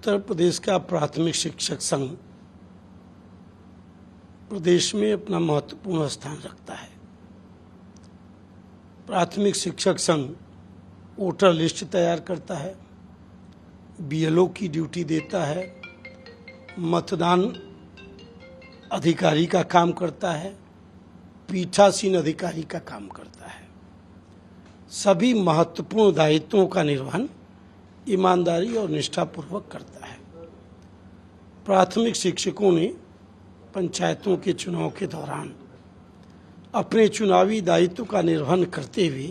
उत्तर प्रदेश का प्राथमिक शिक्षक संघ प्रदेश में अपना महत्वपूर्ण स्थान रखता है। प्राथमिक शिक्षक संघ वोटर लिस्ट तैयार करता है, बीएलओ की ड्यूटी देता है, मतदान अधिकारी का काम करता है, पीठासीन अधिकारी का काम करता है। सभी महत्वपूर्ण दायित्वों का निर्वहन ईमानदारी और निष्ठापूर्वक करता है। प्राथमिक शिक्षकों ने पंचायतों के चुनाव के दौरान अपने चुनावी दायित्व का निर्वहन करते हुए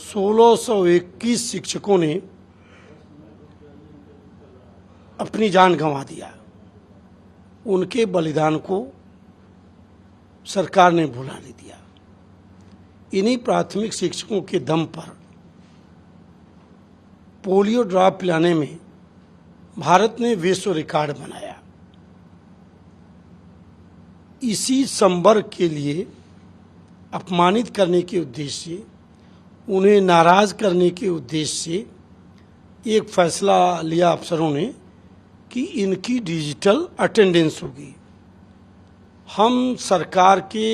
1621 शिक्षकों ने अपनी जान गंवा दिया। उनके बलिदान को सरकार ने भुला नहीं दिया। इन्हीं प्राथमिक शिक्षकों के दम पर पोलियो ड्रॉप पिलाने में भारत ने विश्व रिकॉर्ड बनाया। इसी संवर्ग के लिए अपमानित करने के उद्देश्य से, उन्हें नाराज करने के उद्देश्य से एक फैसला लिया अफसरों ने कि इनकी डिजिटल अटेंडेंस होगी। हम सरकार के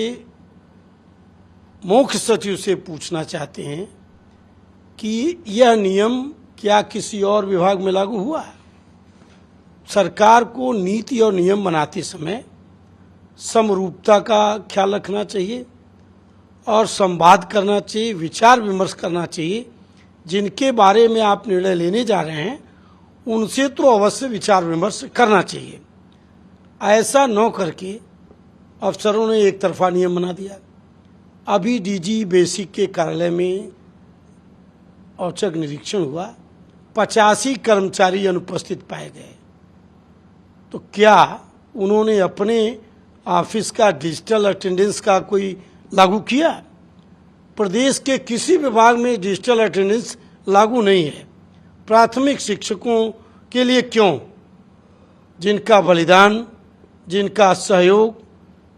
मुख्य सचिव से पूछना चाहते हैं कि यह नियम क्या किसी और विभाग में लागू हुआ है? सरकार को नीति और नियम बनाते समय समरूपता का ख्याल रखना चाहिए और संवाद करना चाहिए, विचार विमर्श करना चाहिए। जिनके बारे में आप निर्णय लेने जा रहे हैं उनसे तो अवश्य विचार विमर्श करना चाहिए। ऐसा न करके अफसरों ने एक तरफा नियम बना दिया। अभी डीजी बेसिक के कार्यालय में औचक निरीक्षण हुआ, 85 कर्मचारी अनुपस्थित पाए गए। तो क्या उन्होंने अपने ऑफिस का डिजिटल अटेंडेंस का कोई लागू किया? प्रदेश के किसी विभाग में डिजिटल अटेंडेंस लागू नहीं है। प्राथमिक शिक्षकों के लिए क्यों? जिनका बलिदान, जिनका सहयोग,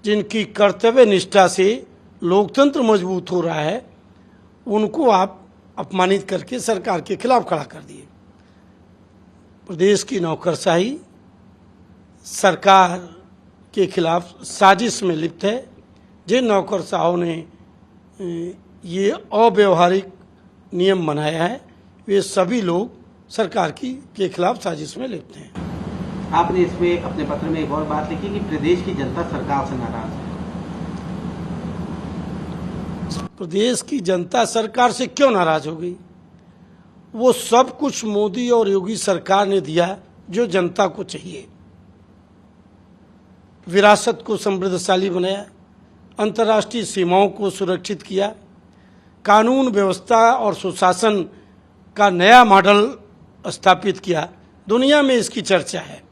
जिनकी कर्तव्य निष्ठा से लोकतंत्र मजबूत हो रहा है, उनको आप अपमानित करके सरकार के खिलाफ खड़ा कर दिए। प्रदेश की नौकरशाही सरकार के खिलाफ साजिश में लिप्त है। जिन नौकरशाहों ने ये अव्यवहारिक नियम बनाया है, वे सभी लोग सरकार के खिलाफ साजिश में लिप्त हैं। आपने इसमें अपने पत्र में एक और बात लिखी कि प्रदेश की जनता सरकार से नाराज है। प्रदेश की जनता सरकार से क्यों नाराज हो गई? वो सब कुछ मोदी और योगी सरकार ने दिया जो जनता को चाहिए। विरासत को समृद्धशाली बनाया, अंतर्राष्ट्रीय सीमाओं को सुरक्षित किया, कानून व्यवस्था और सुशासन का नया मॉडल स्थापित किया। दुनिया में इसकी चर्चा है।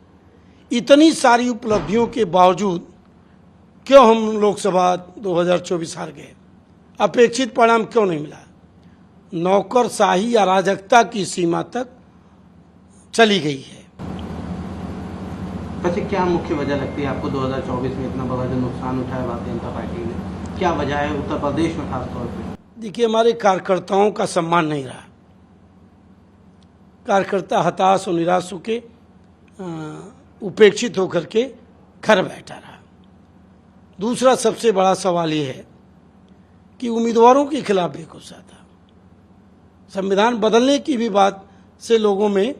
इतनी सारी उपलब्धियों के बावजूद क्यों हम लोकसभा 2024 हार गए? अपेक्षित परिणाम क्यों नहीं मिला? नौकरशाही अराजकता की सीमा तक चली गई है। वैसे क्या मुख्य वजह लगती है आपको 2024 में इतना बड़ा जो नुकसान उठाया भारतीय जनता पार्टी ने? क्या वजह है उत्तर प्रदेश में खासतौर पे? देखिए, हमारे कार्यकर्ताओं का सम्मान नहीं रहा। कार्यकर्ता हताश और निराश होकर उपेक्षित होकर के घर बैठा रहा। दूसरा सबसे बड़ा सवाल ये है कि उम्मीदवारों के खिलाफ भी गुस्सा था। संविधान बदलने की भी बात से लोगों में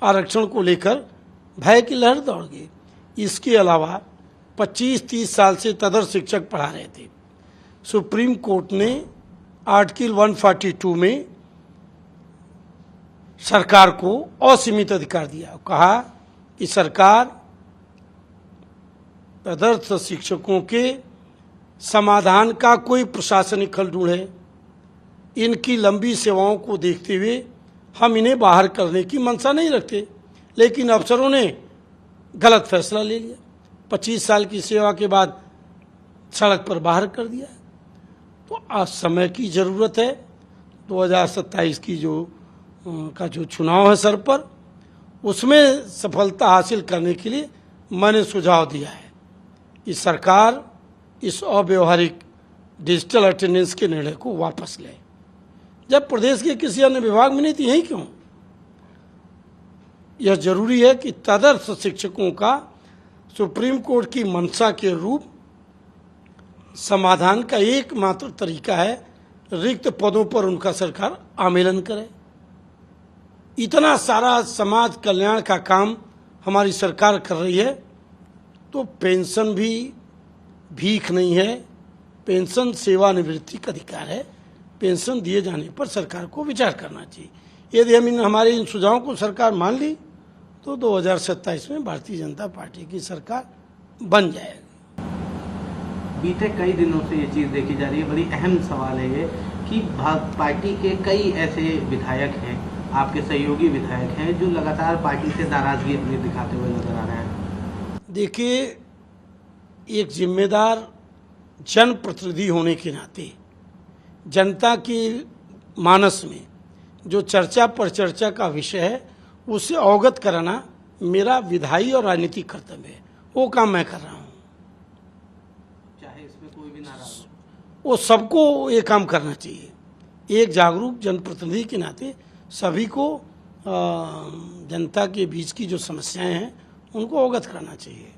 आरक्षण को लेकर भय की लहर दौड़ गई। इसके अलावा 25-30 साल से तदर शिक्षक पढ़ा रहे थे। सुप्रीम कोर्ट ने आर्टिकल 142 में सरकार को असीमित अधिकार दिया। कहा कि सरकार तदर्थ शिक्षकों के समाधान का कोई प्रशासनिक हल ढूंढे। इनकी लंबी सेवाओं को देखते हुए हम इन्हें बाहर करने की मंशा नहीं रखते, लेकिन अफसरों ने गलत फैसला ले लिया। 25 साल की सेवा के बाद सड़क पर बाहर कर दिया। तो आज समय की ज़रूरत है। 2027 की जो चुनाव है सर पर, उसमें सफलता हासिल करने के लिए मैंने सुझाव दिया है कि सरकार इस अव्यवहारिक डिजिटल अटेंडेंस के निर्णय को वापस ले। जब प्रदेश के किसी अन्य विभाग में नहीं थी, यहीं क्यों? यह जरूरी है कि तदर्थ शिक्षकों का सुप्रीम कोर्ट की मंशा के रूप समाधान का एकमात्र तरीका है रिक्त पदों पर उनका सरकार आमेलन करे। इतना सारा समाज कल्याण का काम हमारी सरकार कर रही है, तो पेंशन भी भीख नहीं है, पेंशन सेवानिवृत्ति का अधिकार है। पेंशन दिए जाने पर सरकार को विचार करना चाहिए। यदि हम हमारे इन सुझावों को सरकार मान ली तो 2027 में भारतीय जनता पार्टी की सरकार बन जाएगी। बीते कई दिनों से ये चीज़ देखी जा रही है, बड़ी अहम सवाल है ये कि पार्टी के कई ऐसे विधायक हैं, आपके सहयोगी विधायक हैं, जो लगातार पार्टी से नाराजगी अपनी दिखाते हुए नजर आ रहे हैं। देखिए, एक जिम्मेदार जनप्रतिनिधि होने के नाते जनता की मानस में जो चर्चा पर चर्चा का विषय है उससे अवगत कराना मेरा विधायी और राजनीतिक कर्तव्य है। वो काम मैं कर रहा हूँ। चाहे इसमें कोई भी नाराज हो, वो सबको ये काम करना चाहिए। एक जागरूक जनप्रतिनिधि के नाते सभी को जनता के बीच की जो समस्याएं हैं उनको अवगत कराना चाहिए।